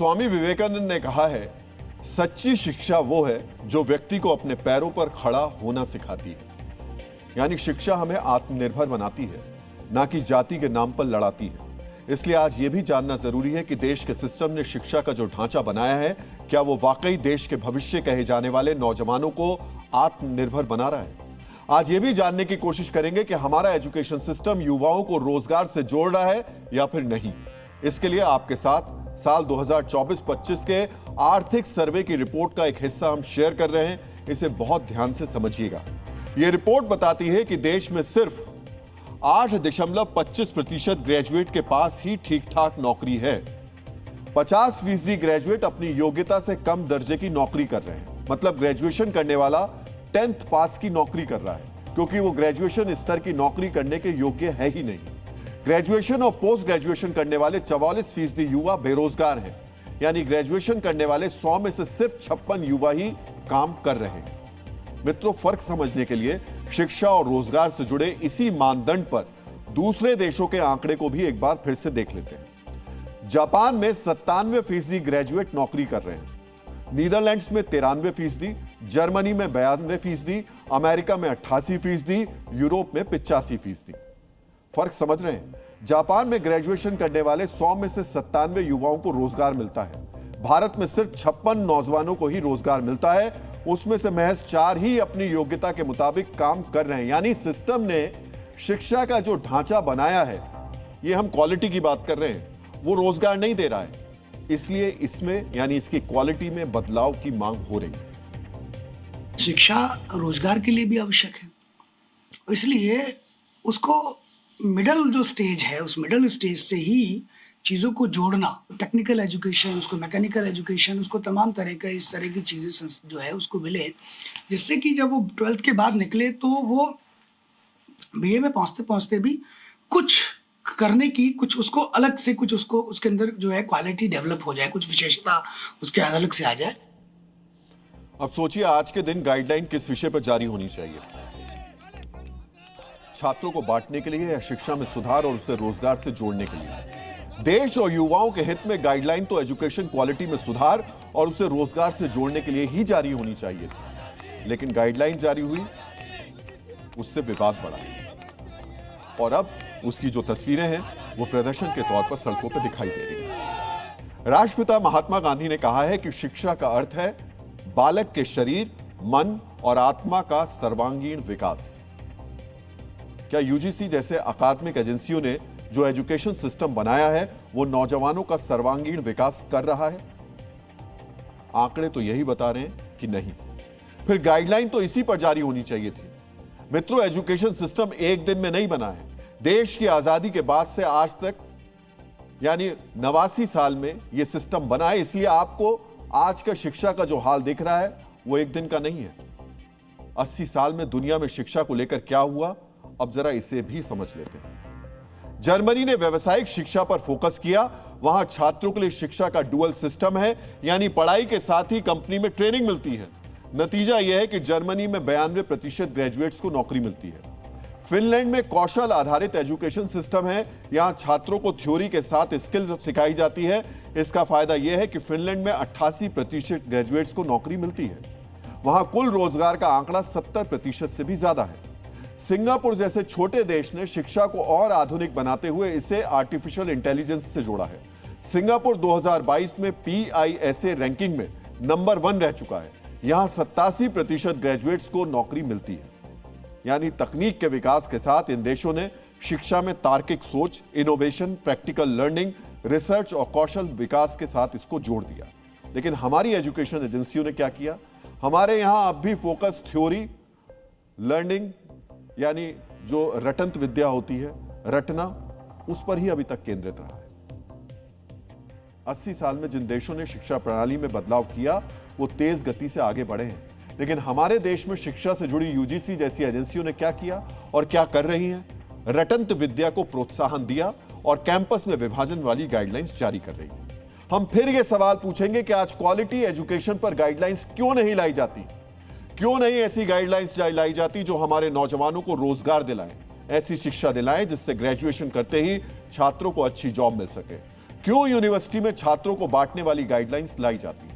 स्वामी विवेकानंद ने कहा है, सच्ची शिक्षा वो है जो व्यक्ति को अपने पैरों पर खड़ा होना सिखाती है। यानी शिक्षा हमें आत्मनिर्भर बनाती है, ना कि जाति के नाम पर लड़ाती है। इसलिए आज यह भी जानना जरूरी है कि देश के सिस्टम ने शिक्षा का जो ढांचा बनाया है, क्या वो वाकई देश के भविष्य कहे जाने वाले नौजवानों को आत्मनिर्भर बना रहा है। आज ये भी जानने की कोशिश करेंगे कि हमारा एजुकेशन सिस्टम युवाओं को रोजगार से जोड़ रहा है या फिर नहीं। इसके लिए आपके साथ साल 2024-25 के आर्थिक सर्वे की रिपोर्ट का एक हिस्सा हम शेयर कर रहे हैं। इसे बहुत ध्यान से समझिएगा। यह रिपोर्ट बताती है कि देश में सिर्फ 8.25% ग्रेजुएट के पास ही ठीक ठाक नौकरी है। 50% ग्रेजुएट अपनी योग्यता से कम दर्जे की नौकरी कर रहे हैं। मतलब ग्रेजुएशन करने वाला 10th पास की नौकरी कर रहा है, क्योंकि वो ग्रेजुएशन स्तर की नौकरी करने के योग्य है ही नहीं। ग्रेजुएशन और पोस्ट ग्रेजुएशन करने वाले 44% युवा बेरोजगार हैं। यानी ग्रेजुएशन करने वाले 100 में से सिर्फ 56 युवा ही काम कर रहे हैं। मित्रों, फर्क समझने के लिए शिक्षा और रोजगार से जुड़े इसी मानदंड पर दूसरे देशों के आंकड़े को भी एक बार फिर से देख लेते हैं। जापान में 97% ग्रेजुएट नौकरी कर रहे हैं, नीदरलैंड्स में 93%, जर्मनी में 92%, अमेरिका में 88%, यूरोप में 85%। फर्क समझ रहे हैं? जापान में ग्रेजुएशन करने वाले 100 में से 97 युवाओं को रोजगार मिलता है। भारत में सिर्फ 56 नौजवानों को ही रोजगार मिलता है, उसमें से महज 4 ही अपनी योग्यता के मुताबिक काम कर रहे हैं। यानी सिस्टम ने शिक्षा का जो ढांचा बनाया है, ये हम क्वालिटी की बात कर रहे हैं, वो रोजगार नहीं दे रहा है। इसलिए इसमें यानी इसकी क्वालिटी में बदलाव की मांग हो रही है। शिक्षा रोजगार के लिए भी आवश्यक है, इसलिए उसको मिडल जो स्टेज है, उस मिडल स्टेज से ही चीज़ों को जोड़ना, टेक्निकल एजुकेशन, उसको मैकेनिकल एजुकेशन, उसको तमाम तरह का इस तरह की चीज़ें जो है उसको मिले, जिससे कि जब वो 12th के बाद निकले तो वो बीए में पहुँचते पहुँचते भी कुछ करने की, कुछ उसको अलग से, कुछ उसको उसके अंदर जो है क्वालिटी डेवलप हो जाए, कुछ विशेषता उसके अलग से आ जाए। अब सोचिए, आज के दिन गाइडलाइन किस विषय पर जारी होनी चाहिए? छात्रों को बांटने के लिए या शिक्षा में सुधार और उसे रोजगार से जोड़ने के लिए? देश और युवाओं के हित में गाइडलाइन तो एजुकेशन क्वालिटी में सुधार और उसे रोजगार से जोड़ने के लिए ही जारी होनी चाहिए थी। लेकिन गाइडलाइन जारी हुई, उससे विवाद बढ़ा और अब उसकी जो तस्वीरें हैं वो प्रदर्शन के तौर पर सड़कों पर दिखाई दे रही हैं। राष्ट्रपिता महात्मा गांधी ने कहा है कि शिक्षा का अर्थ है बालक के शरीर, मन और आत्मा का सर्वांगीण विकास। क्या यूजीसी जैसे अकादमिक एजेंसियों ने जो एजुकेशन सिस्टम बनाया है वो नौजवानों का सर्वांगीण विकास कर रहा है? आंकड़े तो यही बता रहे हैं कि नहीं। फिर गाइडलाइन तो इसी पर जारी होनी चाहिए थी। मित्रों, एजुकेशन सिस्टम एक दिन में नहीं बना है। देश की आजादी के बाद से आज तक यानी 89 साल में यह सिस्टम बना है। इसलिए आपको आज का शिक्षा का जो हाल दिख रहा है वो एक दिन का नहीं है। 80 साल में दुनिया में शिक्षा को लेकर क्या हुआ, अब जरा इसे भी समझ लेते हैं। जर्मनी ने व्यावसायिक शिक्षा पर फोकस किया। वहां छात्रों के लिए शिक्षा का डुअल सिस्टम है, यानी पढ़ाई के साथ ही कंपनी में ट्रेनिंग मिलती है। नतीजा यह है कि जर्मनी में 92% ग्रेजुएट्स को नौकरी मिलती है। फिनलैंड में कौशल आधारित एजुकेशन सिस्टम है। यहां छात्रों को थ्योरी के साथ स्किल सिखाई जाती है। इसका फायदा यह है कि फिनलैंड में 88% ग्रेजुएट्स को नौकरी मिलती है। वहां कुल रोजगार का आंकड़ा 70% से भी ज्यादा है। सिंगापुर जैसे छोटे देश ने शिक्षा को और आधुनिक बनाते हुए इसे आर्टिफिशियल इंटेलिजेंस से जोड़ा है। सिंगापुर 2022 में PISA रैंकिंग में नंबर 1 रह चुका है। यहां 87% ग्रेजुएट्स को नौकरी मिलती है। यानी तकनीक के विकास के साथ इन देशों ने शिक्षा में तार्किक सोच, इनोवेशन, प्रैक्टिकल लर्निंग, रिसर्च और कौशल विकास के साथ इसको जोड़ दिया। लेकिन हमारी एजुकेशन एजेंसियों ने क्या किया? हमारे यहां अब भी फोकस थ्योरी, लर्निंग यानी जो रटंत विद्या होती है, रटना, उस पर ही अभी तक केंद्रित रहा है। 80 साल में जिन देशों ने शिक्षा प्रणाली में बदलाव किया वो तेज गति से आगे बढ़े हैं। लेकिन हमारे देश में शिक्षा से जुड़ी यूजीसी जैसी एजेंसियों ने क्या किया और क्या कर रही हैं? रटंत विद्या को प्रोत्साहन दिया और कैंपस में विभाजन वाली गाइडलाइंस जारी कर रही है। हम फिर यह सवाल पूछेंगे कि आज क्वालिटी एजुकेशन पर गाइडलाइंस क्यों नहीं लाई जाती? क्यों नहीं ऐसी गाइडलाइंस लाई जाती जो हमारे नौजवानों को रोजगार दिलाएं, ऐसी शिक्षा दिलाएं जिससे ग्रेजुएशन करते ही छात्रों को अच्छी जॉब मिल सके। क्यों यूनिवर्सिटी में छात्रों को बांटने वाली गाइडलाइंस लाई जाती है?